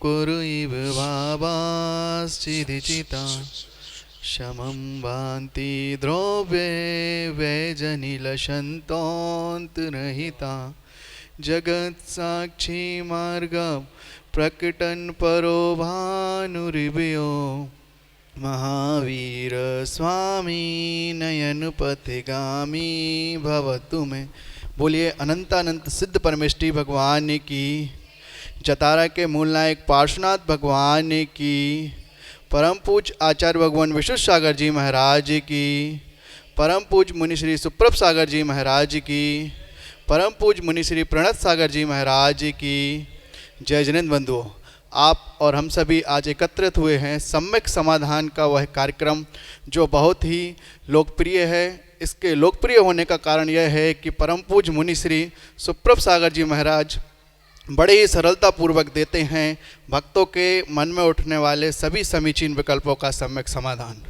कुरु इव भावाश्चिदिचिता शमं भान्ति द्रव्ये वैजनिलशन्तोऽन्तर्हिता जगत्साक्षी मार्गं प्रकटन् परो भानुरिवयो महावीर स्वामी नयन पथिगामी भवतु में। बोलिए अनंतानंत सिद्ध परमेष्टि भगवान की, जतारा के मूल नायक पार्श्वनाथ भगवान की, परम पूज आचार्य भगवान विशुद्ध सागर जी महाराज की, परम पूज मुनि श्री सुप्रभ सागर जी महाराज की, परम पूज मुनि श्री प्रणत सागर जी महाराज की जय। जनिंद्र बंधुओं, आप और हम सभी आज एकत्रित हुए हैं सम्यक समाधान का वह कार्यक्रम जो बहुत ही लोकप्रिय है। इसके लोकप्रिय होने का कारण यह है कि परम पूज मुनि श्री सुप्रभ सागर जी महाराज बड़े ही सरलता पूर्वक देते हैं भक्तों के मन में उठने वाले सभी समीचीन विकल्पों का सम्यक समाधान।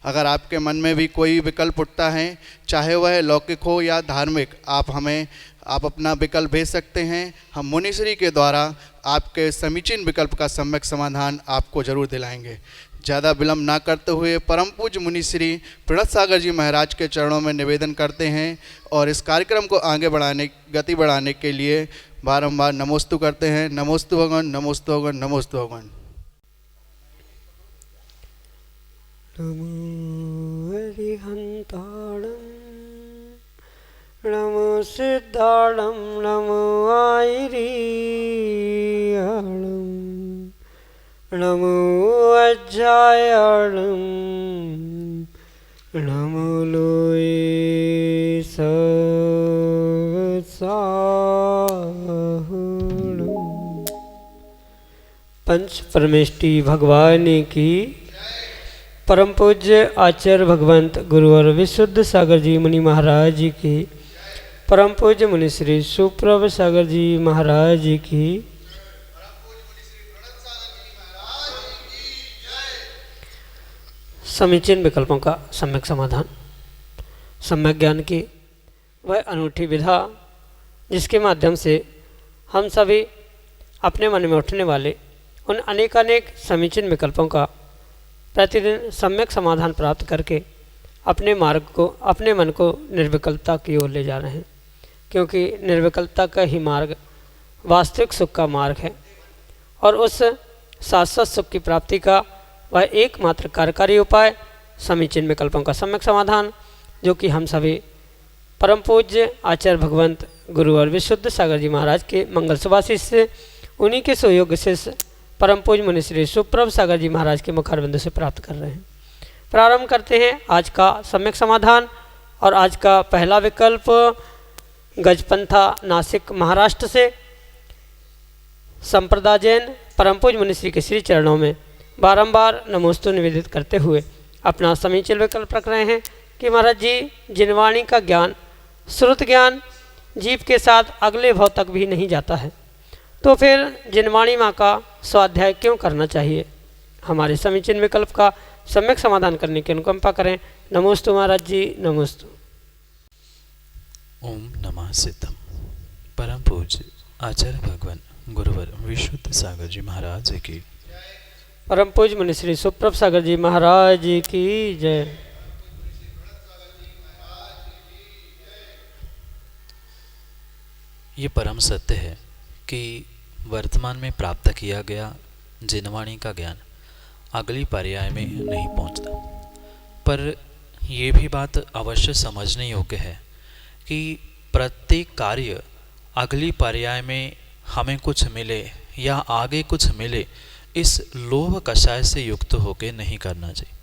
अगर आपके मन में भी कोई विकल्प उठता है, चाहे वह लौकिक हो या धार्मिक, आप अपना विकल्प भेज सकते हैं। हम मुनिश्री के द्वारा आपके समीचीन विकल्प का सम्यक समाधान आपको जरूर दिलाएंगे। ज़्यादा विलम्ब ना करते हुए परम पूज्य मुनिश्री प्रणत सागर जी महाराज के चरणों में निवेदन करते हैं और इस कार्यक्रम को आगे गति बढ़ाने के लिए बारंबार नमोस्तु करते हैं। नमोस्तु भगवान, नमोस्तु भगवान, नमोस्तु भगवान। नमो हरिहंताणं नमो सिद्धाणं नमो आयरीयाणं नमो अज्जायाणं नमो लोये सत्साहुणं। पंच परमेष्टि भगवान की, परम पूज्य आचार्य भगवंत गुरुवर विशुद्ध सागर जी मुनि महाराज जी की, परम पूज्य मुनि श्री सुप्रभ सागर जी महाराज जी की, समीचीन विकल्पों का सम्यक समाधान। सम्यक ज्ञान की वह अनूठी विधा जिसके माध्यम से हम सभी अपने मन में उठने वाले उन अनेकानेक समीचीन विकल्पों का प्रतिदिन सम्यक समाधान प्राप्त करके अपने मन को निर्विकल्पता की ओर ले जा रहे हैं, क्योंकि निर्विकल्पता का ही मार्ग वास्तविक सुख का मार्ग है और उस शाश्वत सुख की प्राप्ति का वह एकमात्र कार्यकारी उपाय समीचीन विकल्पों का सम्यक समाधान, जो कि हम सभी परम पूज्य आचार्य भगवंत गुरु और विशुद्ध सागर जी महाराज के मंगल सुभाषिष से, उन्हीं के सुयोग से परम पूज्य मुनि श्री सुप्रभ सागर जी महाराज के मुखारबिंदु से प्राप्त कर रहे हैं। प्रारंभ करते हैं आज का सम्यक समाधान। और आज का पहला विकल्प गजपंथा नासिक महाराष्ट्र से संप्रदाय जैन परम पूज्य मुनि श्री के श्री चरणों में बारंबार नमोस्तु निवेदित करते हुए अपना समीचीन विकल्प रख रहे हैं कि महाराज जी, जिनवाणी का ज्ञान, श्रुत ज्ञान जीव के साथ अगले भाव तक भी नहीं जाता है, तो फिर जिनवाणी माँ का स्वाध्याय क्यों करना चाहिए। हमारे समीचीन विकल्प का सम्यक समाधान करने की अनुकंपा करें। नमोस्तु महाराज जी, नमोस्तु। ओम नमः सिद्धम। परम पूज्य आचार्य भगवान गुरुवर विशुद्ध सागर जी महाराज की, परम पूज्य मुनि श्री सुप्रभ सागर जी महाराज की जय। ये परम सत्य है कि वर्तमान में प्राप्त किया गया जिनवाणी का ज्ञान अगली पर्याय में नहीं पहुंचता, पर यह भी बात अवश्य समझने योग्य है कि प्रत्येक कार्य अगली पर्याय में हमें कुछ मिले या आगे कुछ मिले, इस लोभ कषाय से युक्त होकर नहीं करना चाहिए।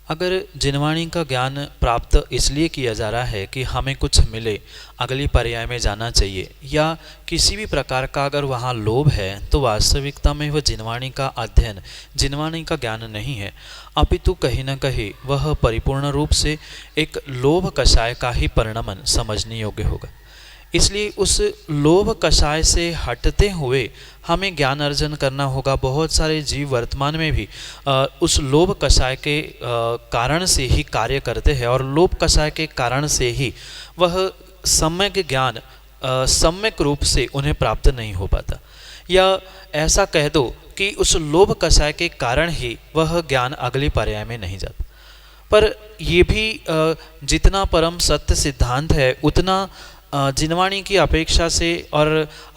अगर जिनवाणी का ज्ञान प्राप्त इसलिए किया जा रहा है कि हमें कुछ मिले, अगली पर्याय में जाना चाहिए, या किसी भी प्रकार का अगर वहाँ लोभ है, तो वास्तविकता में वह जिनवाणी का अध्ययन, जिनवाणी का ज्ञान नहीं है, अपितु कहीं न कहीं वह परिपूर्ण रूप से एक लोभ कषाय का ही परिणमन समझने योग्य होगा। इसलिए उस लोभ कषाय से हटते हुए हमें ज्ञान अर्जन करना होगा। बहुत सारे जीव वर्तमान में भी उस लोभ कषाय के कारण से ही कार्य करते हैं और लोभ कषाय के कारण से ही वह सम्यक ज्ञान सम्यक रूप से उन्हें प्राप्त नहीं हो पाता। या ऐसा कह दो कि उस लोभ कषाय के कारण ही वह ज्ञान अगली पर्याय में नहीं जाता। पर ये भी जितना परम सत्य सिद्धांत है उतना जिनवाणी की अपेक्षा से और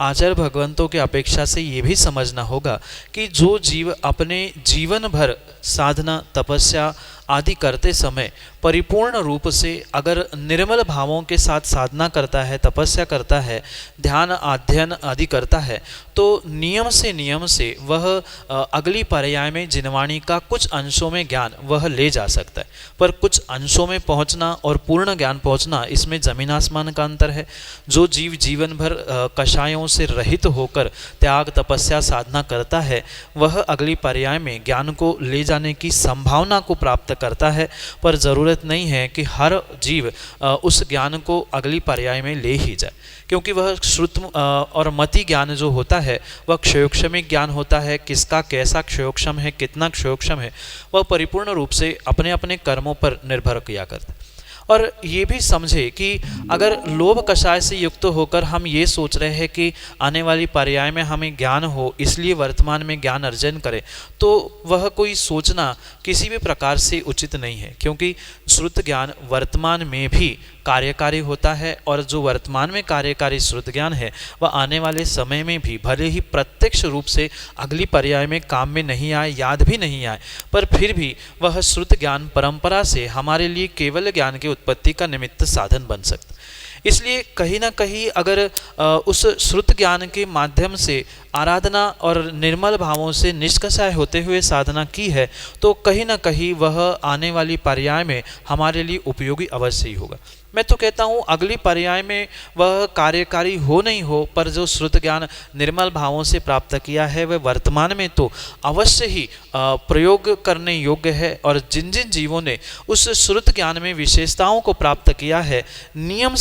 आचार्य भगवंतों की अपेक्षा से ये भी समझना होगा कि जो जीव अपने जीवन भर साधना तपस्या आदि करते समय परिपूर्ण रूप से अगर निर्मल भावों के साथ साधना करता है, तपस्या करता है, ध्यान अध्ययन आदि करता है, तो नियम से वह अगली पर्याय में जिनवाणी का कुछ अंशों में ज्ञान वह ले जा सकता है। पर कुछ अंशों में पहुंचना और पूर्ण ज्ञान पहुंचना, इसमें जमीन आसमान का अंतर है। जो जीव जीवन भर कषायों से रहित होकर त्याग तपस्या साधना करता है, वह अगली पर्याय में ज्ञान को ले जाने की संभावना को प्राप्त करता है। पर ज़रूरत नहीं है कि हर जीव उस ज्ञान को अगली पर्याय में ले ही जाए, क्योंकि वह श्रुत और मति ज्ञान जो होता है वह क्षयोक्षमिक ज्ञान होता है। किसका कैसा क्षयोक्षम है, कितना क्षयोक्षम है, वह परिपूर्ण रूप से अपने अपने कर्मों पर निर्भर किया करता है। और ये भी समझे कि अगर लोभ कषाय से युक्त होकर हम ये सोच रहे हैं कि आने वाली पर्याय में हमें ज्ञान हो, इसलिए वर्तमान में ज्ञान अर्जन करें, तो वह कोई सोचना किसी भी प्रकार से उचित नहीं है, क्योंकि श्रुत ज्ञान वर्तमान में भी कार्यकारी होता है। और जो वर्तमान में कार्यकारी श्रुत ज्ञान है वह आने वाले समय में भी भले ही प्रत्यक्ष रूप से अगली पर्याय में काम में नहीं आए, याद भी नहीं आए, पर फिर भी वह श्रुत ज्ञान परंपरा से हमारे लिए केवल ज्ञान की उत्पत्ति का निमित्त साधन बन सकता। इसलिए कहीं ना कहीं अगर उस श्रुत ज्ञान के माध्यम से आराधना और निर्मल भावों से निष्कषाय होते हुए साधना की है, तो कहीं ना कहीं वह आने वाली पर्याय में हमारे लिए उपयोगी अवश्य ही होगा। मैं तो कहता हूँ अगली पर्याय में वह कार्यकारी हो नहीं हो, पर जो श्रुत ज्ञान निर्मल भावों से प्राप्त किया है वह वर्तमान में तो अवश्य ही प्रयोग करने योग्य है। और जिन जिन जीवों ने उस श्रुत ज्ञान में विशेषताओं को प्राप्त किया है, नियम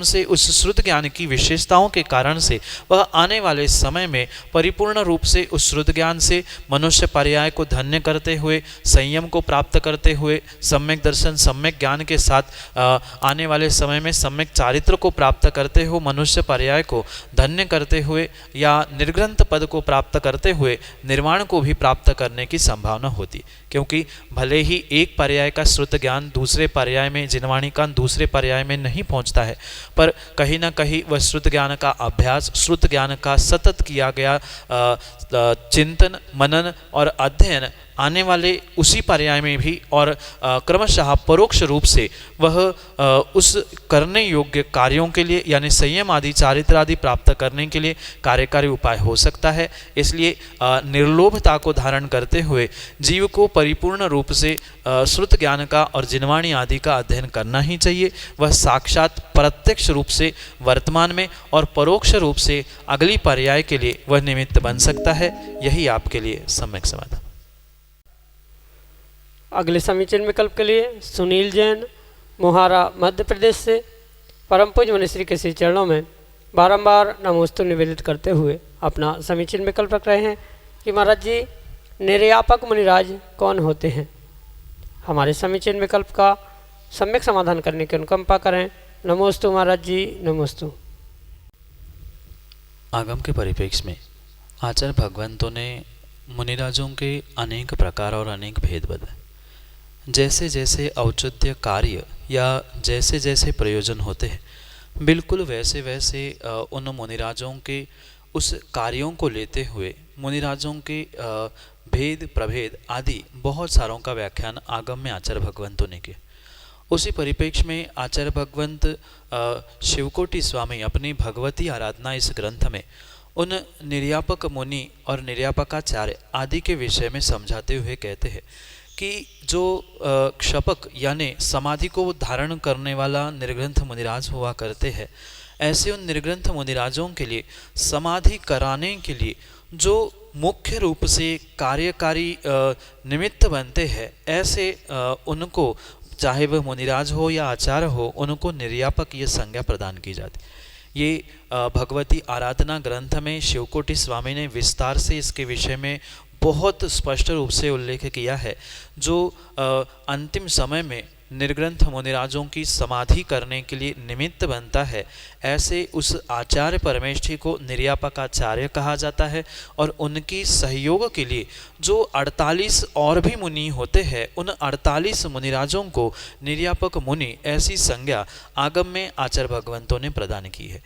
से उस श्रुत ज्ञान की विशेषताओं के कारण से वह आने वाले समय में परिपूर्ण रूप से उस श्रुत ज्ञान से मनुष्य पर्याय को धन्य करते हुए, संयम को प्राप्त करते हुए, सम्यक दर्शन सम्यक ज्ञान के साथ आने वाले समय में सम्यक चारित्र को प्राप्त करते हुए मनुष्य पर्याय को धन्य करते हुए या निर्ग्रंथ पद को प्राप्त करते हुए निर्वाण को भी प्राप्त करने की संभावना होती। क्योंकि भले ही एक पर्याय का श्रुत ज्ञान दूसरे पर्याय में, जिनवाणी का दूसरे पर्याय में नहीं पहुंचता है, पर कहीं ना कहीं वह श्रुत ज्ञान का अभ्यास, श्रुत ज्ञान का सतत किया गया चिंतन मनन और अध्ययन आने वाले उसी पर्याय में भी और क्रमशः परोक्ष रूप से वह उस करने योग्य कार्यों के लिए, यानी संयम आदि चारित्र आदि प्राप्त करने के लिए कार्यकारी उपाय हो सकता है। इसलिए निर्लोभता को धारण करते हुए जीव को परिपूर्ण रूप से श्रुत ज्ञान का और जिनवाणी आदि का अध्ययन करना ही चाहिए। वह साक्षात प्रत्यक्ष रूप से वर्तमान में और परोक्ष रूप से अगली पर्याय के लिए वह निमित्त बन सकता है। यही आपके लिए सम्यक समाधान। अगले समीचीन विकल्प के लिए सुनील जैन, मोहारा मध्य प्रदेश से परम पूज्य मुनिश्री के श्री चरणों में बारंबार नमोस्तु निवेदित करते हुए अपना समीचीन विकल्प रख रहे हैं कि महाराज जी, निर्यापक मुनिराज कौन होते हैं। हमारे समीचीन विकल्प का सम्यक समाधान करने की अनुकंपा करें। नमोस्तु महाराज जी, नमोस्तु। आगम के परिप्रेक्ष्य में आचार्य भगवंतों ने मुनिराजों के अनेक प्रकार और अनेक भेद बताए। जैसे जैसे औचित्य कार्य या जैसे जैसे प्रयोजन होते हैं, बिल्कुल वैसे वैसे उन मुनिराजों के उस कार्यों को लेते हुए मुनिराजों के भेद प्रभेद आदि बहुत सारों का व्याख्यान आगम में आचार्य भगवंतों ने किया। उसी परिप्रेक्ष्य में आचार्य भगवंत शिवकोटि स्वामी अपनी भगवती आराधना इस ग्रंथ में उन निर्यापक मुनि और निर्यापकाचार्य आदि के विषय में समझाते हुए कहते हैं कि जो क्षपक यानी समाधि को धारण करने वाला निर्ग्रंथ मुनिराज हुआ करते हैं, ऐसे उन निर्ग्रंथ मुनिराजों के लिए समाधि कराने के लिए जो मुख्य रूप से कार्यकारी निमित्त बनते हैं, ऐसे उनको, चाहे वह मुनिराज हो या आचार्य हो, उनको निर्यापक ये संज्ञा प्रदान की जाती। ये भगवती आराधना ग्रंथ में शिवकोटि स्वामी ने विस्तार से इसके विषय में बहुत स्पष्ट रूप से उल्लेख किया है। जो अंतिम समय में निर्ग्रंथ मुनिराजों की समाधि करने के लिए निमित्त बनता है, ऐसे उस आचार्य परमेष्ठी को निर्यापक आचार्य कहा जाता है। और उनकी सहयोग के लिए जो 48 और भी मुनि होते हैं, उन 48 मुनिराजों को निर्यापक मुनि ऐसी संज्ञा आगम में आचार्य भगवंतों ने प्रदान की है।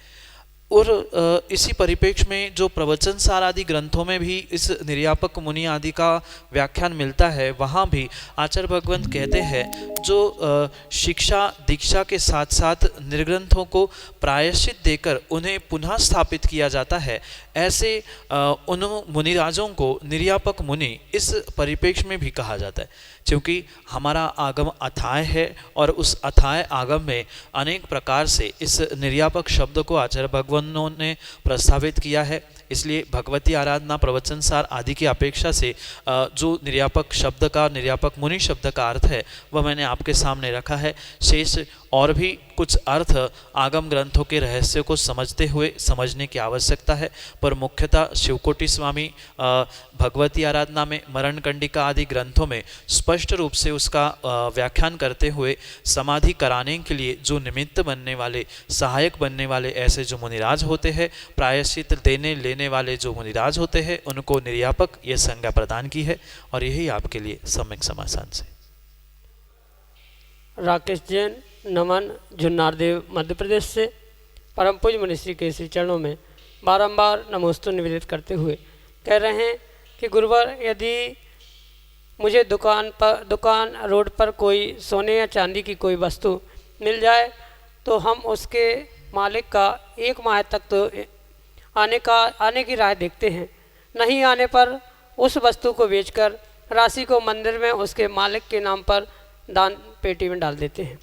और इसी परिप्रेक्ष्य में जो प्रवचन सार आदि ग्रंथों में भी इस निर्यापक मुनि आदि का व्याख्यान मिलता है, वहाँ भी आचार्य भगवंत कहते हैं जो शिक्षा दीक्षा के साथ साथ निर्ग्रंथों को प्रायश्चित देकर उन्हें पुनः स्थापित किया जाता है, ऐसे उन मुनिराजों को निर्यापक मुनि इस परिप्रेक्ष्य में भी कहा जाता है। क्योंकि हमारा आगम अथाय है और उस अथाय आगम में अनेक प्रकार से इस निर्यापक शब्द को आचार्य भगवंतों ने प्रस्तावित किया है। इसलिए भगवती आराधना प्रवचन सार आदि की अपेक्षा से जो निर्यापक शब्द का, निर्यापक मुनि शब्द का अर्थ है, वह मैंने आपके सामने रखा है। शेष और भी कुछ अर्थ आगम ग्रंथों के रहस्य को समझते हुए समझने की आवश्यकता है, पर मुख्यतः शिवकोटि स्वामी भगवती आराधना में, मरण कंडिका आदि ग्रंथों में स्पष्ट रूप से उसका व्याख्यान करते हुए समाधि कराने के लिए जो निमित्त बनने वाले, सहायक बनने वाले ऐसे जो मुनिराज होते हैं, प्रायश्चित देने लेने वाले जो मुनिराज होते हैं, उनको निर्यापक ये संज्ञा प्रदान की है। और यही आपके लिए सम्यक समासान से। राकेश जैन, नमन, जुन्नारदेव, मध्य प्रदेश से परम पूज्य मनीषी के श्री चरणों में बारंबार नमोस्तु निवेदित करते हुए कह रहे हैं कि गुरुवर, यदि मुझे दुकान रोड पर कोई सोने या चांदी की कोई वस्तु मिल जाए तो हम उसके मालिक का 1 माह तक तो आने की राह देखते हैं। नहीं आने पर उस वस्तु को बेचकर राशि को मंदिर में उसके मालिक के नाम पर दान पेटी में डाल देते हैं।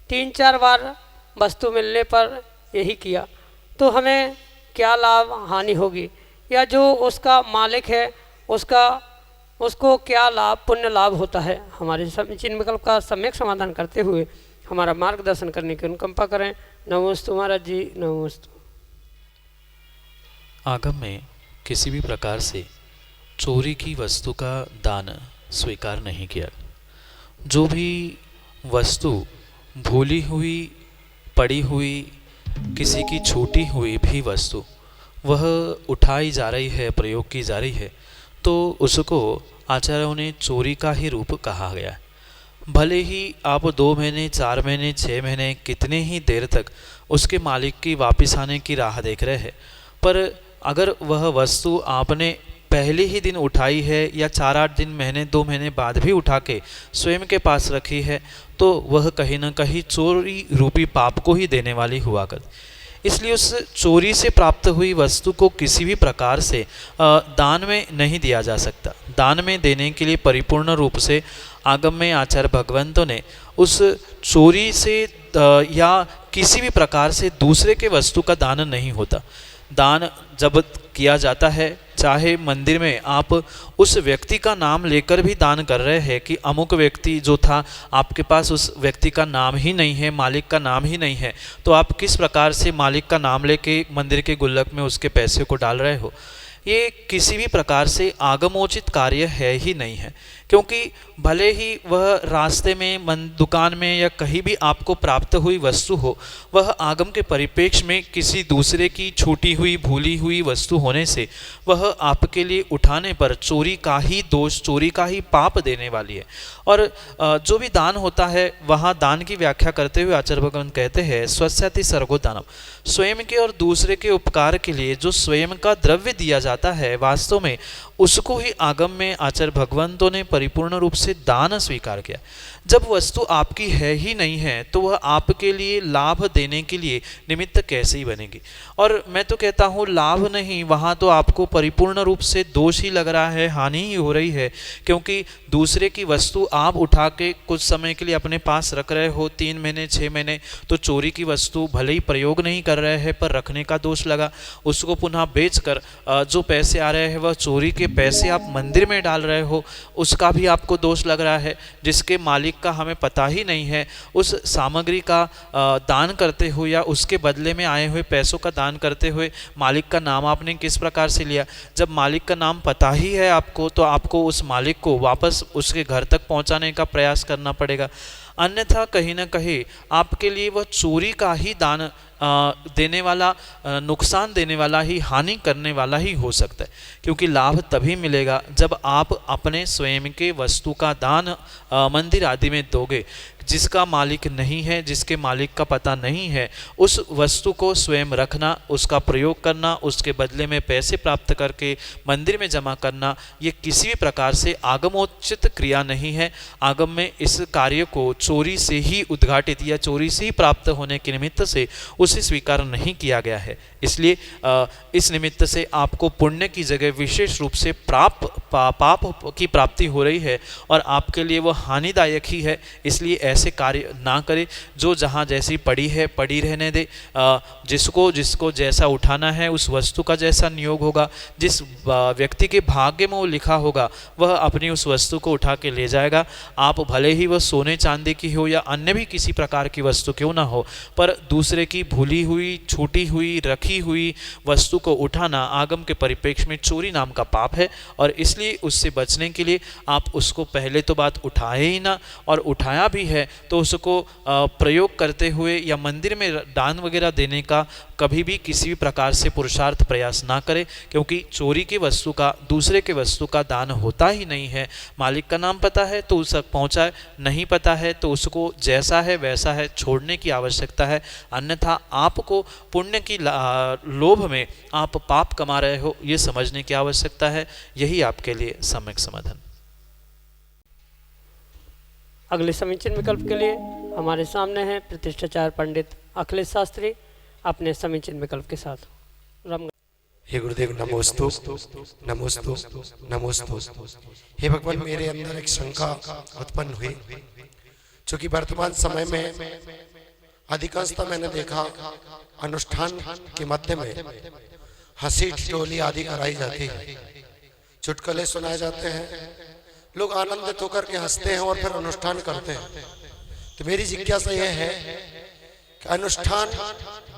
3-4 बार वस्तु मिलने पर यही किया तो हमें क्या लाभ हानि होगी, या जो उसका मालिक है उसको क्या लाभ पुण्य लाभ होता है? हमारे समीचीन विकल्प का सम्यक समाधान करते हुए हमारा मार्गदर्शन करने की अनुकंपा करें। नमोस्तु महाराज जी, नमोस्तु। आगम में किसी भी प्रकार से चोरी की वस्तु का दान स्वीकार नहीं किया। जो भी वस्तु भूली हुई, पड़ी हुई, किसी की छूटी हुई भी वस्तु वह उठाई जा रही है, प्रयोग की जा रही है, तो उसको आचार्यों ने चोरी का ही रूप कहा गया है। भले ही आप 2 महीने, 4 महीने, 6 महीने, कितने ही देर तक उसके मालिक की वापस आने की राह देख रहे हैं, पर अगर वह वस्तु आपने पहले ही दिन उठाई है या 4-8 दिन, महीने, 2 महीने बाद भी उठा के स्वयं के पास रखी है, तो वह कहीं ना कहीं चोरी रूपी पाप को ही देने वाली हुआ कर। इसलिए उस चोरी से प्राप्त हुई वस्तु को किसी भी प्रकार से दान में नहीं दिया जा सकता। दान में देने के लिए परिपूर्ण रूप से आगम में आचार्य भगवंतों ने उस चोरी से या किसी भी प्रकार से दूसरे के वस्तु का दान नहीं होता। दान जब किया जाता है, चाहे मंदिर में आप उस व्यक्ति का नाम लेकर भी दान कर रहे हैं कि अमुक व्यक्ति जो था, आपके पास उस व्यक्ति का नाम ही नहीं है, मालिक का नाम ही नहीं है, तो आप किस प्रकार से मालिक का नाम लेके मंदिर के गुल्लक में उसके पैसे को डाल रहे हो? ये किसी भी प्रकार से आगमोचित कार्य है ही नहीं है, क्योंकि भले ही वह रास्ते में, दुकान में या कहीं भी आपको प्राप्त हुई वस्तु हो, वह आगम के परिप्रेक्ष्य में किसी दूसरे की छूटी हुई, भूली हुई वस्तु होने से वह आपके लिए उठाने पर चोरी का ही दोष, चोरी का ही पाप देने वाली है। और जो भी दान होता है, वहाँ दान की व्याख्या करते हुए आचार्य भगवान कहते हैं स्वस्याति सर्गो दानम, स्वयं के और दूसरे के उपकार के लिए जो स्वयं का द्रव्य दिया जाता है, वास्तव में उसको ही आगम में आचार्य भगवंतों ने परिपूर्ण रूप से दान स्वीकार किया। जब वस्तु आपकी है ही नहीं है, तो वह आपके लिए लाभ देने के लिए निमित्त कैसे ही बनेगी? और मैं तो कहता हूँ लाभ नहीं, वहाँ तो आपको परिपूर्ण रूप से दोष ही लग रहा है, हानि ही हो रही है, क्योंकि दूसरे की वस्तु आप उठा के कुछ समय के लिए अपने पास रख रहे हो, 3 महीने 6 महीने, तो चोरी की वस्तु भले ही प्रयोग नहीं कर रहे हैं पर रखने का दोष लगा। उसको पुनः बेचकर जो पैसे आ रहे हैं वह चोरी के पैसे आप मंदिर में डाल रहे हो, उसका भी आपको दोष लग रहा है। जिसके मालिक का हमें पता ही नहीं है, उस सामग्री का दान करते हुए या उसके बदले में आए हुए पैसों का दान करते हुए मालिक का नाम आपने किस प्रकार से लिया? जब मालिक का नाम पता ही है आपको, तो आपको उस मालिक को वापस उसके घर तक पहुंचाने का प्रयास करना पड़ेगा। अन्यथा कहीं न कहीं आपके लिए वह चोरी का ही दान देने वाला, नुकसान देने वाला ही, हानि करने वाला ही हो सकता है। क्योंकि लाभ तभी मिलेगा जब आप अपने स्वयं के वस्तु का दान मंदिर आदि में दोगे। जिसका मालिक नहीं है, जिसके मालिक का पता नहीं है, उस वस्तु को स्वयं रखना, उसका प्रयोग करना, उसके बदले में पैसे प्राप्त करके मंदिर में जमा करना, ये किसी भी प्रकार से आगमोचित क्रिया नहीं है। आगम में इस कार्य को चोरी से ही उद्घाटित या चोरी से ही प्राप्त होने के निमित्त से उसे स्वीकार नहीं किया गया है। इसलिए इस निमित्त से आपको पुण्य की जगह विशेष रूप से पाप की प्राप्ति हो रही है और आपके लिए वह हानिदायक ही है। इसलिए ऐसे कार्य ना करें। जो जहाँ जैसी पड़ी है पड़ी रहने दे। जिसको जैसा उठाना है, उस वस्तु का जैसा नियोग होगा, जिस व्यक्ति के भाग्य में वो लिखा होगा वह अपनी उस वस्तु को उठा के ले जाएगा। आप भले ही वह सोने चांदी की हो या अन्य भी किसी प्रकार की वस्तु क्यों ना हो, पर दूसरे की भूली हुई, छूटी हुई, रखी हुई वस्तु को उठाना आगम के परिप्रेक्ष्य में चोरी नाम का पाप है। और इसलिए उससे बचने के लिए आप उसको पहले तो बात उठाए ही ना, और उठाया भी है तो उसको प्रयोग करते हुए या मंदिर में दान वगैरह देने का कभी भी किसी भी प्रकार से पुरुषार्थ प्रयास ना करें। क्योंकि चोरी की वस्तु का, दूसरे के वस्तु का दान होता ही नहीं है। मालिक का नाम पता है तो उस तक पहुँचाए, नहीं पता है तो उसको जैसा है वैसा है छोड़ने की आवश्यकता है। अन्यथा आपको पुण्य की लोभ में आप पाप कमा रहे हो, ये समझने की आवश्यकता है। यही आपके लिए सम्यक समाधान। अगले समीचीन विकल्प के लिए हमारे सामने हैं प्रतिष्ठाचार्य पंडित अखिलेश शास्त्री अपने समीचीन विकल्प के साथ। राम। हे गुरुदेव, नमोस्तु नमोस्तु नमोस्तु। हे भगवान, मेरे अंदर एक शंका उत्पन्न हुई, क्योंकि वर्तमान समय में अधिकांशतः मैंने देखा अनुष्ठान के मध्य में हंसी ठिठोली आदि कराई जाती है, चुटकुले सुनाए जाते हैं, लोग आनंदित होकर के हंसते हैं और फिर अनुष्ठान करते हैं। तो मेरी जिज्ञासा यह है कि अनुष्ठान,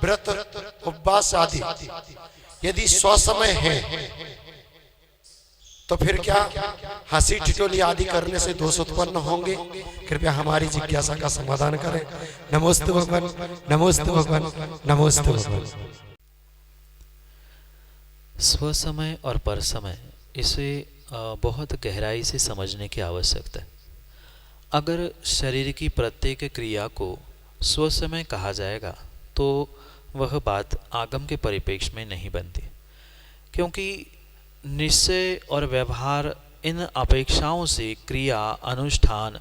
व्रत, उपवास आदि यदि स्वसमय है तो फिर क्या हंसी ठिठोली आदि करने से दोष उत्पन्न होंगे? कृपया हमारी जिज्ञासा का समाधान करें। नमोस्तु भगवान, नमोस्तु भगवान, नमोस्तु भगवान। स्वसमय और परसमय, इसे बहुत गहराई से समझने की आवश्यकता है। अगर शरीर की प्रत्येक क्रिया को स्वसमय कहा जाएगा तो वह बात आगम के परिप्रेक्ष्य में नहीं बनती, क्योंकि निश्चय और व्यवहार, इन अपेक्षाओं से क्रिया, अनुष्ठान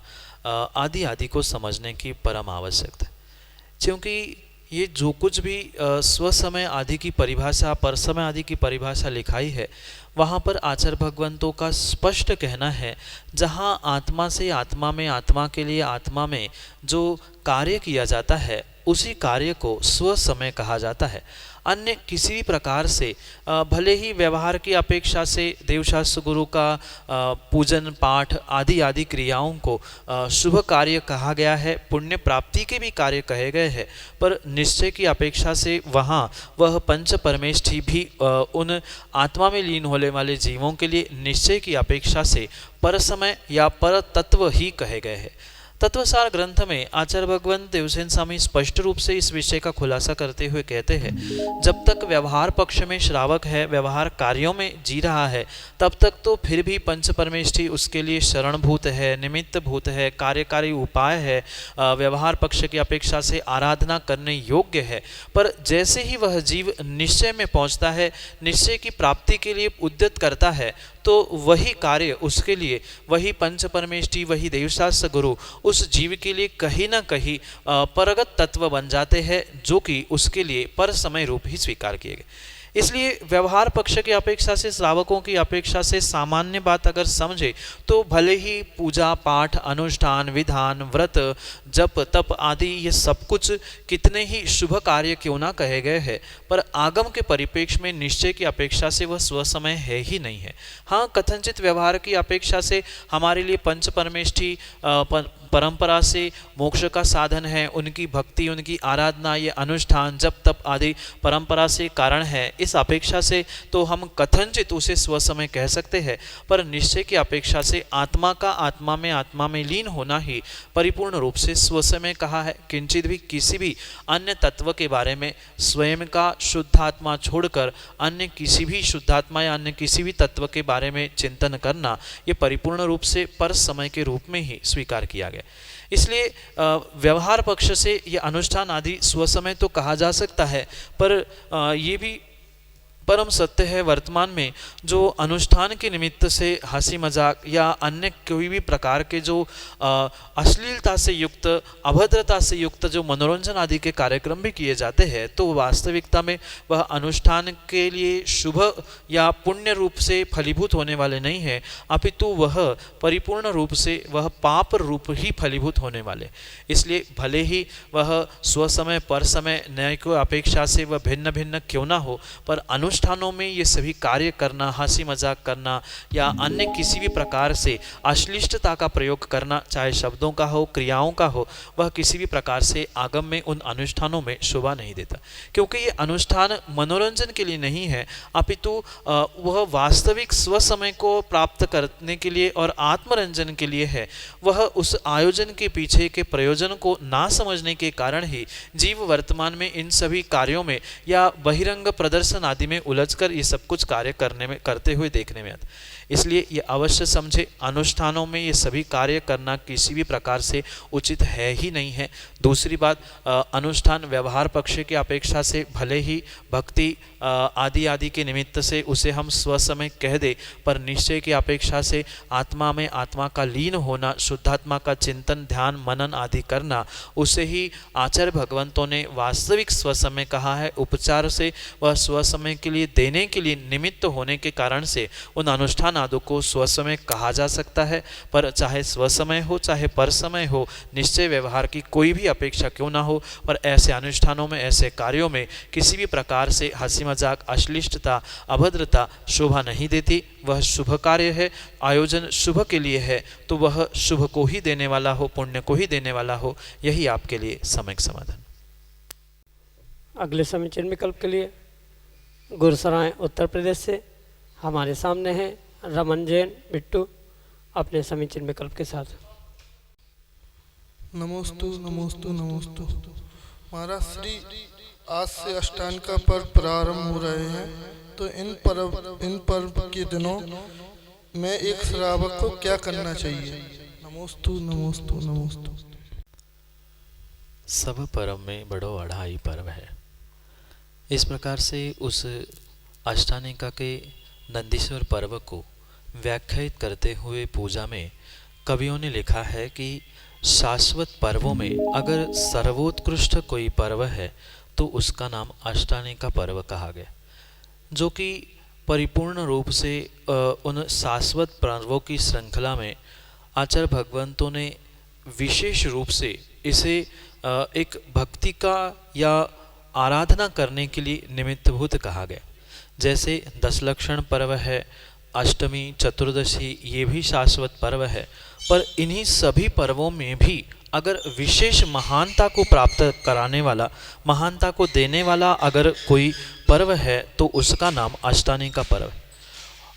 आदि आदि को समझने की परम आवश्यकता है। क्योंकि ये जो कुछ भी स्वसमय आदि की परिभाषा, परसमय आदि की परिभाषा लिखाई है, वहाँ पर आचार्य भगवंतों का स्पष्ट कहना है, जहाँ आत्मा से आत्मा में, आत्मा के लिए आत्मा में जो कार्य किया जाता है उसी कार्य को स्वसमय कहा जाता है। अन्य किसी भी प्रकार से भले ही व्यवहार की अपेक्षा से देवशास्त्र गुरु का पूजन पाठ आदि आदि क्रियाओं को शुभ कार्य कहा गया है, पुण्य प्राप्ति के भी कार्य कहे गए हैं, पर निश्चय की अपेक्षा से वहाँ वह पंच परमेष्ठी भी उन आत्मा में लीन होने वाले जीवों के लिए निश्चय की अपेक्षा से पर समय या पर तत्व ही कहे गए हैं। तत्वसार ग्रंथ में आचार्य भगवंत देवसेन स्वामी स्पष्ट रूप से इस विषय का खुलासा करते हुए कहते हैं, जब तक व्यवहार पक्ष में श्रावक है, व्यवहार कार्यों में जी रहा है, तब तक तो फिर भी पंच परमेष्ठी उसके लिए शरणभूत है, निमित्त भूत है, कार्यकारी उपाय है, व्यवहार पक्ष की अपेक्षा से आराधना करने योग्य है। पर जैसे ही वह जीव निश्चय में पहुंचता है, निश्चय की प्राप्ति के लिए उद्यत करता है, तो वही कार्य उसके लिए, वही पंच परमेष्ठी, वही देवशास्त्र गुरु उस जीव के लिए कहीं ना कहीं परगत तत्व बन जाते हैं, जो कि उसके लिए पर समय रूप ही स्वीकार किए गए। इसलिए व्यवहार पक्ष की अपेक्षा से, श्रावकों की अपेक्षा से सामान्य बात अगर समझे तो भले ही पूजा पाठ, अनुष्ठान, विधान, व्रत, जप, तप आदि ये सब कुछ कितने ही शुभ कार्य क्यों ना कहे गए हैं, पर आगम के परिप्रेक्ष्य में निश्चय की अपेक्षा से वह स्वसमय है ही नहीं है। हाँ, कथनचित व्यवहार की अपेक्षा से हमारे लिए पंच परमेष्ठी परंपरा से मोक्ष का साधन है, उनकी भक्ति, उनकी आराधना, ये अनुष्ठान, जप तप आदि परंपरा से कारण है। इस अपेक्षा से तो हम कथनचित उसे स्वसमय कह सकते हैं, पर निश्चय की अपेक्षा से आत्मा का आत्मा में लीन होना ही परिपूर्ण रूप से स्वसमय कहा है। किंचित भी किसी भी अन्य तत्व के बारे में स्वयं का शुद्धात्मा छोड़कर अन्य किसी भी शुद्धात्मा या अन्य किसी भी तत्व के बारे में चिंतन करना, ये परिपूर्ण रूप से पर समय के रूप में ही स्वीकार किया गया। इसलिए व्यवहार पक्ष से ये अनुष्ठान आदि स्वसमय तो कहा जा सकता है, पर ये भी परम सत्य है वर्तमान में जो अनुष्ठान के निमित्त से हंसी मजाक या अन्य कोई भी प्रकार के जो अश्लीलता से युक्त, अभद्रता से युक्त जो मनोरंजन आदि के कार्यक्रम भी किए जाते हैं, तो वास्तविकता में वह अनुष्ठान के लिए शुभ या पुण्य रूप से फलीभूत होने वाले नहीं है, अपितु वह परिपूर्ण रूप से वह पाप रूप ही फलीभूत होने वाले। इसलिए भले ही वह स्वसमय पर समय न्याय को अपेक्षा से वह भिन्न भिन्न क्यों ना हो, पर अनुष्ठानों में ये सभी कार्य करना, हंसी मजाक करना या अन्य किसी भी प्रकार से अश्लीलता का प्रयोग करना, चाहे शब्दों का हो, क्रियाओं का हो, वह किसी भी प्रकार से आगम में उन अनुष्ठानों में शोभा नहीं देता, क्योंकि ये अनुष्ठान मनोरंजन के लिए नहीं है, अपितु वह वास्तविक स्वसमय को प्राप्त करने के लिए और आत्मरंजन के लिए है। वह उस आयोजन के पीछे के प्रयोजन को ना समझने के कारण ही जीव वर्तमान में इन सभी कार्यों में या बहिरंग प्रदर्शन आदि में उलझकर ये सब कुछ कार्य करते हुए देखने में आता। इसलिए ये अवश्य समझे, अनुष्ठानों में ये सभी कार्य करना किसी भी प्रकार से उचित है ही नहीं है। दूसरी बात, अनुष्ठान व्यवहार पक्ष की अपेक्षा से भले ही भक्ति आदि के निमित्त से उसे हम स्वसमय कह दे, पर निश्चय की अपेक्षा से आत्मा में आत्मा का लीन होना, शुद्धात्मा का चिंतन, ध्यान, मनन आदि करना, उसे ही आचार्य भगवंतों ने वास्तविक स्वसमय कहा है। उपचार से वह स्वसमय के लिए देने के लिए निमित्त होने के कारण से उन अनुष्ठान आदि को स्वसमय कहा जा सकता है, पर चाहे स्वसमय हो चाहे पर समय हो, निश्चय व्यवहार की कोई भी अपेक्षा क्यों ना हो, पर ऐसे अनुष्ठानों में, ऐसे कार्यों में किसी भी प्रकार से हंसी मजाक, अश्लीलता, अभद्रता शोभा नहीं देती। वह शुभ कार्य है, आयोजन शुभ के लिए है, तो वह शुभ को ही देने वाला हो, पुण्य को ही देने वाला हो, यही आपके लिए सम्यक समाधान। अगले समीचीन विकल्प के लिए गुरसराय उत्तर प्रदेश से हमारे सामने हैं रमन जैन बिट्टू अपने समीचीन विकल्प के साथ। नमोस्तु नमोस्तु नमोस्तु। महाराज श्री आज से अष्टांग का पर्व प्रारंभ हो रहे हैं, तो इन पर्व के दिनों में एक श्रावक को क्या करना चाहिए? नमोस्तु नमोस्तु नमोस्तु। सब पर्व में बड़ो अढ़ाई पर्व है। इस प्रकार से उस अष्टानिका के नंदीश्वर पर्व को व्याख्यायित करते हुए पूजा में कवियों ने लिखा है कि शाश्वत पर्वों में अगर सर्वोत्कृष्ट कोई पर्व है तो उसका नाम अष्टानिका पर्व कहा गया, जो कि परिपूर्ण रूप से उन शाश्वत पर्वों की श्रृंखला में आचार्य भगवंतों ने विशेष रूप से इसे एक भक्ति का या आराधना करने के लिए निमित्तभूत कहा गया। जैसे दशलक्षण पर्व है, अष्टमी, चतुर्दशी, ये भी शाश्वत पर्व है, पर इन्हीं सभी पर्वों में भी अगर विशेष महानता को प्राप्त कराने वाला, महानता को देने वाला अगर कोई पर्व है तो उसका नाम अष्टानिका पर्व है।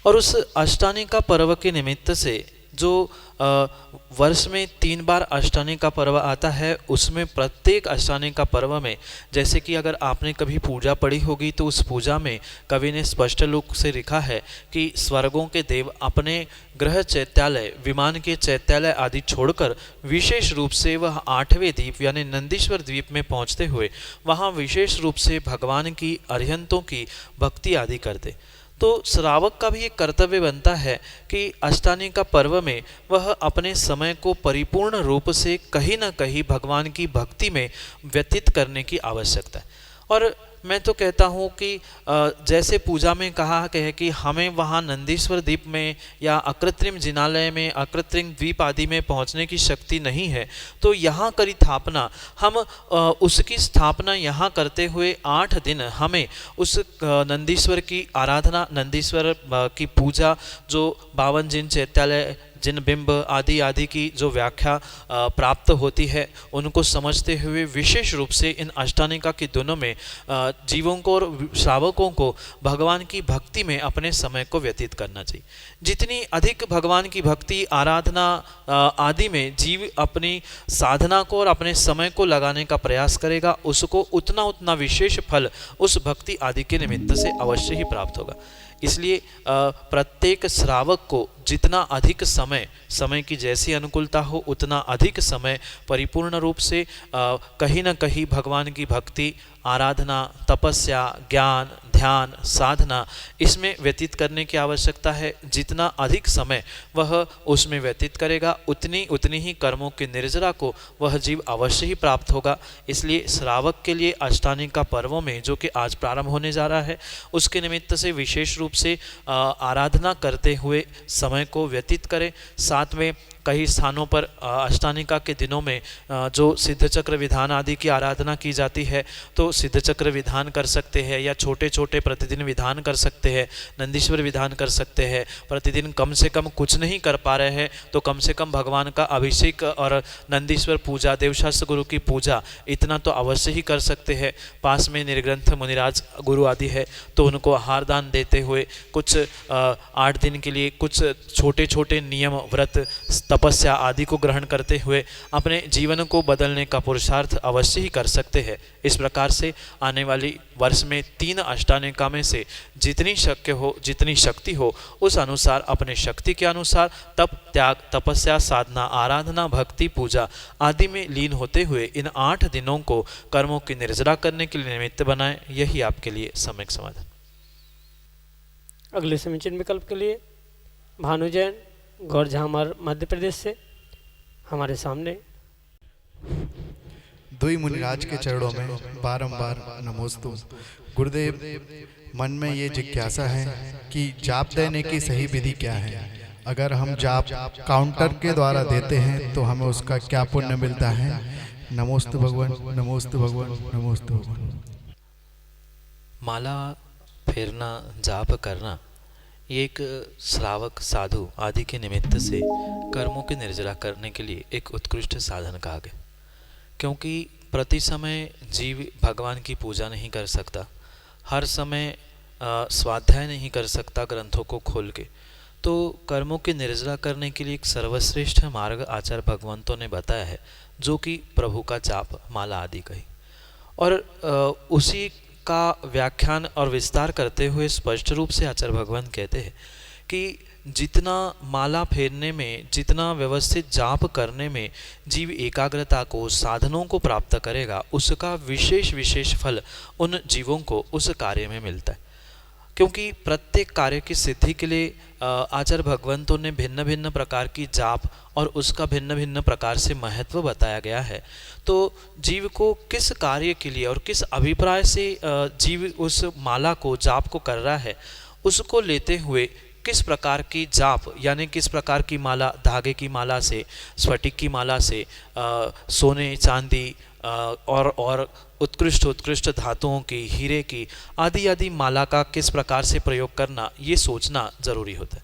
और उस अष्टानिका पर्व के निमित्त से जो वर्ष में 3 बार अष्टानिका पर्व आता है, उसमें प्रत्येक अष्टानिका पर्व में, जैसे कि अगर आपने कभी पूजा पढ़ी होगी तो उस पूजा में कवि ने स्पष्ट रूप से लिखा है कि स्वर्गों के देव अपने ग्रह चैत्यालय, विमान के चैत्यालय आदि छोड़कर विशेष रूप से वह 8वें द्वीप यानी नंदीश्वर द्वीप में पहुँचते हुए वहाँ विशेष रूप से भगवान की, अरिहंतों की भक्ति आदि करते। तो श्रावक का भी एक कर्तव्य बनता है कि अष्टानिका पर्व में वह अपने समय को परिपूर्ण रूप से कहीं न कहीं भगवान की भक्ति में व्यतीत करने की आवश्यकता है। और मैं तो कहता हूँ कि जैसे पूजा में कहा है कि हमें वहाँ नंदीश्वर द्वीप में या अकृत्रिम जिनालय में, अकृत्रिम द्वीप आदि में पहुँचने की शक्ति नहीं है, तो यहाँ करी स्थापना, हम उसकी स्थापना यहाँ करते हुए 8 दिन हमें उस नंदीश्वर की आराधना, नंदीश्वर की पूजा, जो 52 जिन चैत्यालय जिन बिंब आदि आदि की जो व्याख्या प्राप्त होती है उनको समझते हुए विशेष रूप से इन अष्टानिका के दिनों में जीवों को और श्रावकों को भगवान की भक्ति में अपने समय को व्यतीत करना चाहिए। जितनी अधिक भगवान की भक्ति आराधना आदि में जीव अपनी साधना को और अपने समय को लगाने का प्रयास करेगा, उसको उतना उतना विशेष फल उस भक्ति आदि के निमित्त से अवश्य ही प्राप्त होगा। इसलिए प्रत्येक श्रावक को जितना अधिक समय की जैसी अनुकूलता हो उतना अधिक समय परिपूर्ण रूप से कहीं न कहीं भगवान की भक्ति, आराधना, तपस्या, ज्ञान, ध्यान, साधना इसमें व्यतीत करने की आवश्यकता है। जितना अधिक समय वह उसमें व्यतीत करेगा उतनी ही कर्मों की निर्जरा को वह जीव अवश्य ही प्राप्त होगा। इसलिए श्रावक के लिए अष्टानिका पर्वों में जो कि आज प्रारंभ होने जा रहा है उसके निमित्त से विशेष रूप से आराधना करते हुए समय को व्यतीत करें। साथ में कई स्थानों पर अष्टानिका के दिनों में जो सिद्ध चक्र विधान आदि की आराधना की जाती है तो सिद्ध चक्र विधान कर सकते हैं या छोटे छोटे प्रतिदिन विधान कर सकते हैं, नंदीश्वर विधान कर सकते हैं। प्रतिदिन कम से कम कुछ नहीं कर पा रहे हैं तो कम से कम भगवान का अभिषेक और नंदीश्वर पूजा, देवशास्त्र गुरु की पूजा इतना तो अवश्य ही कर सकते हैं। पास में निर्ग्रंथ मुनिराज गुरु आदि है तो उनको आहार दान देते हुए कुछ 8 दिन के लिए कुछ छोटे छोटे नियम, व्रत, तपस्या आदि को ग्रहण करते हुए अपने जीवन को बदलने का पुरुषार्थ अवश्य ही कर सकते हैं। इस प्रकार से आने वाली वर्ष में 3 अष्टानिका में से जितनी शक्य हो, जितनी शक्ति हो उस अनुसार अपने शक्ति के अनुसार तप, त्याग, तपस्या, साधना, आराधना, भक्ति, पूजा आदि में लीन होते हुए इन 8 दिनों को कर्मों की निर्जरा करने के लिए निमित्त बनाएं। यही आपके लिए सम्यक समाधान। अगले समीचीन विकल्प के लिए भानु जैन गौरझामर मध्य प्रदेश से हमारे सामने। दुई मुनिराज के चरणों में बारंबार नमोस्तु। गुरुदेव, मन में ये जिज्ञासा है कि जाप देने की सही विधि क्या है? अगर हम जाप काउंटर के द्वारा देते हैं तो हमें उसका क्या पुण्य मिलता है? नमोस्तु भगवान, नमोस्तु भगवान, नमोस्तु भगवान। माला फेरना, जाप करना ये एक श्रावक, साधु आदि के निमित्त से कर्मों की निर्जरा करने के लिए एक उत्कृष्ट साधन कहा गया। क्योंकि प्रति समय जीव भगवान की पूजा नहीं कर सकता, हर समय स्वाध्याय नहीं कर सकता ग्रंथों को खोल के, तो कर्मों की निर्जरा करने के लिए एक सर्वश्रेष्ठ मार्ग आचार्य भगवंतों ने बताया है जो कि प्रभु का जाप, माला आदि कही। और उसी का व्याख्यान और विस्तार करते हुए स्पष्ट रूप से आचार्य भगवान कहते हैं कि जितना माला फेरने में, जितना व्यवस्थित जाप करने में जीव एकाग्रता को, साधनों को प्राप्त करेगा उसका विशेष फल उन जीवों को उस कार्य में मिलता है। क्योंकि प्रत्येक कार्य की सिद्धि के लिए आचार्य भगवंतों ने भिन्न भिन्न प्रकार की जाप और उसका भिन्न भिन्न प्रकार से महत्व बताया गया है। तो जीव को किस कार्य के लिए और किस अभिप्राय से जीव उस माला को, जाप को कर रहा है, उसको लेते हुए किस प्रकार की जाप यानी किस प्रकार की माला, धागे की माला से, स्फटिक की माला से, सोने चांदी और उत्कृष्ट धातुओं की, हीरे की आदि माला का किस प्रकार से प्रयोग करना, ये सोचना जरूरी होता है।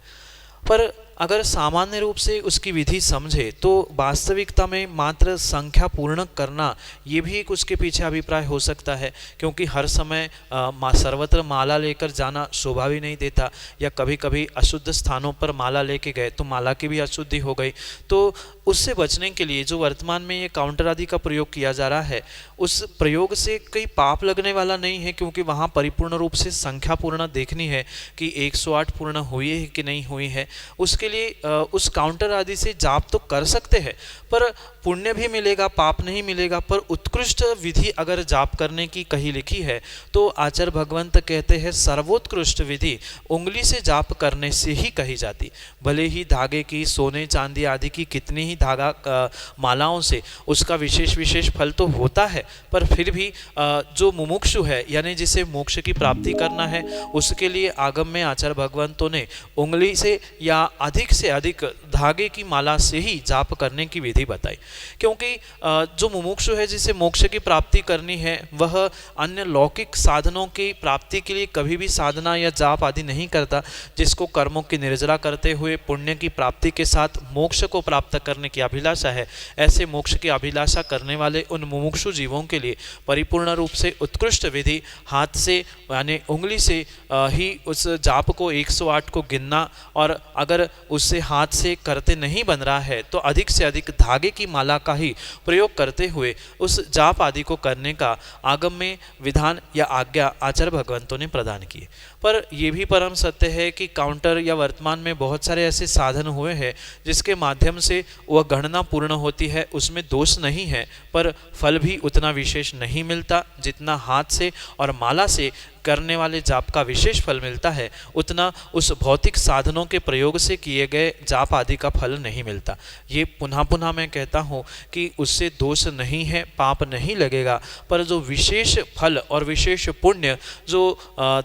पर अगर सामान्य रूप से उसकी विधि समझे तो वास्तविकता में मात्र संख्या पूर्ण करना ये भी एक उसके पीछे अभिप्राय हो सकता है। क्योंकि हर समय सर्वत्र माला लेकर जाना शोभा भी नहीं देता, या कभी कभी अशुद्ध स्थानों पर माला लेके गए तो माला की भी अशुद्धि हो गई। तो उससे बचने के लिए जो वर्तमान में ये काउंटर आदि का प्रयोग किया जा रहा है उस प्रयोग से कई पाप लगने वाला नहीं है, क्योंकि वहाँ परिपूर्ण रूप से संख्या पूर्ण देखनी है कि 108 पूर्ण हुई है कि नहीं हुई है। उसके लिए उस काउंटर आदि से जाप तो कर सकते हैं पर पुण्य भी मिलेगा, पाप नहीं मिलेगा। पर उत्कृष्ट विधि अगर जाप करने की कही लिखी है तो आचार्य भगवंत कहते हैं सर्वोत्कृष्ट विधि उंगली से जाप करने से ही कही जाती। भले ही धागे की, सोने चांदी आदि की कितनी ही धागा मालाओं से उसका विशेष फल तो होता है, पर फिर भी जो मुमुक्षु है यानी जिसे मोक्ष की प्राप्ति करना है उसके लिए आगम में आचार्य भगवंतों ने उंगली से या अधिक से अधिक धागे की माला से ही जाप करने की विधि बताई, क्योंकि जो मुमुक्षु है जिसे मोक्ष की प्राप्ति करनी है वह अन्य लौकिक साधनों की प्राप्ति के लिए कभी भी साधना या जाप आदि नहीं करता। जिसको कर्मों की निर्जरा करते हुए पुण्य की प्राप्ति के साथ मोक्ष को प्राप्त करने की अभिलाषा है, ऐसे मोक्ष की अभिलाषा करने वाले उन मुमुक्षु जीवों के लिए परिपूर्ण रूप से उत्कृष्ट विधि हाथ से यानी उंगली से ही उस जाप को 108 को गिनना, और अगर उससे हाथ से करते नहीं बन रहा है तो अधिक से अधिक धागे की माला का ही प्रयोग करते हुए उस जाप आदि को करने का आगम में विधान या आज्ञा आचार्य भगवंतों ने प्रदान किए। पर यह भी परम सत्य है कि काउंटर या वर्तमान में बहुत सारे ऐसे साधन हुए हैं जिसके माध्यम से वह गणना पूर्ण होती है, उसमें दोष नहीं है, पर फल भी उतना विशेष नहीं मिलता जितना हाथ से और माला से करने वाले जाप का विशेष फल मिलता है, उतना उस भौतिक साधनों के प्रयोग से किए गए जाप आदि का फल नहीं मिलता। ये पुनः पुनः मैं कहता हूँ कि उससे दोष नहीं है, पाप नहीं लगेगा, पर जो विशेष फल और विशेष पुण्य जो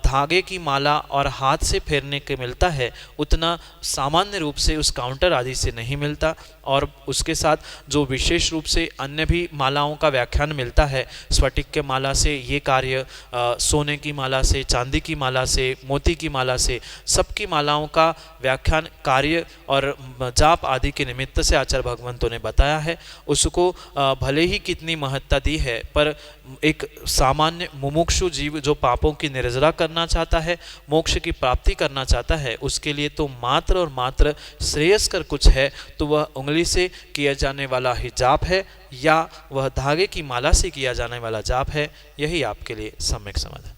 धागे की माला और हाथ से फेरने के मिलता है उतना सामान्य रूप से उस काउंटर आदि से नहीं मिलता। और उसके साथ जो विशेष रूप से अन्य भी मालाओं का व्याख्यान मिलता है, स्फटिक के माला से ये कार्य, सोने की माला से, चांदी की माला से, मोती की माला से, सबकी मालाओं का व्याख्यान कार्य और जाप आदि के निमित्त से आचार्य भगवंतों ने बताया है। उसको भले ही कितनी महत्ता दी है, पर एक सामान्य मुमुक्षु जीव जो पापों की निर्जरा करना चाहता है, मोक्ष की प्राप्ति करना चाहता है, उसके लिए तो मात्र और मात्र श्रेयस्कर कुछ है तो वह उंगली से किया जाने वाला ही जाप है या वह धागे की माला से किया जाने वाला जाप है। यही आपके लिए सम्यक समाधान।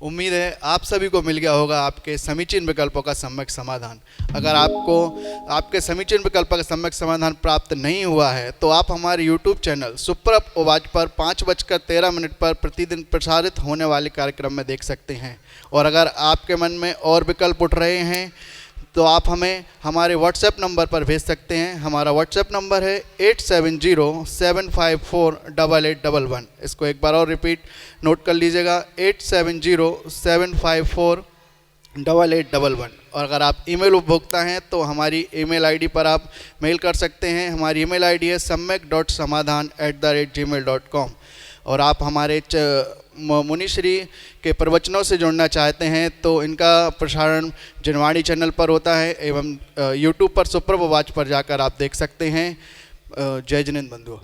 उम्मीद है आप सभी को मिल गया होगा आपके समीचीन विकल्पों का सम्यक समाधान। अगर आपको आपके समीचीन विकल्पों का सम्यक समाधान प्राप्त नहीं हुआ है तो आप हमारे YouTube चैनल सुप्रभ उवाच पर 5:13 पर प्रतिदिन प्रसारित होने वाले कार्यक्रम में देख सकते हैं। और अगर आपके मन में और विकल्प उठ रहे हैं तो आप हमें हमारे व्हाट्सएप नंबर पर भेज सकते हैं। हमारा व्हाट्सएप नंबर है 8707548811। इसको एक बार और रिपीट नोट कर लीजिएगा, 8707548811। और अगर आप ईमेल उपभोक्ता हैं तो हमारी ईमेल आईडी पर आप मेल कर सकते हैं। हमारी ईमेल आईडी है samyak.samadhan@gmail.com। और आप हमारे मुनिश्री के प्रवचनों से जुड़ना चाहते हैं तो इनका प्रसारण जनवाणी चैनल पर होता है एवं YouTube पर सुप्रभ उवाच पर जाकर आप देख सकते हैं। जय जिनेंद्र बंधु।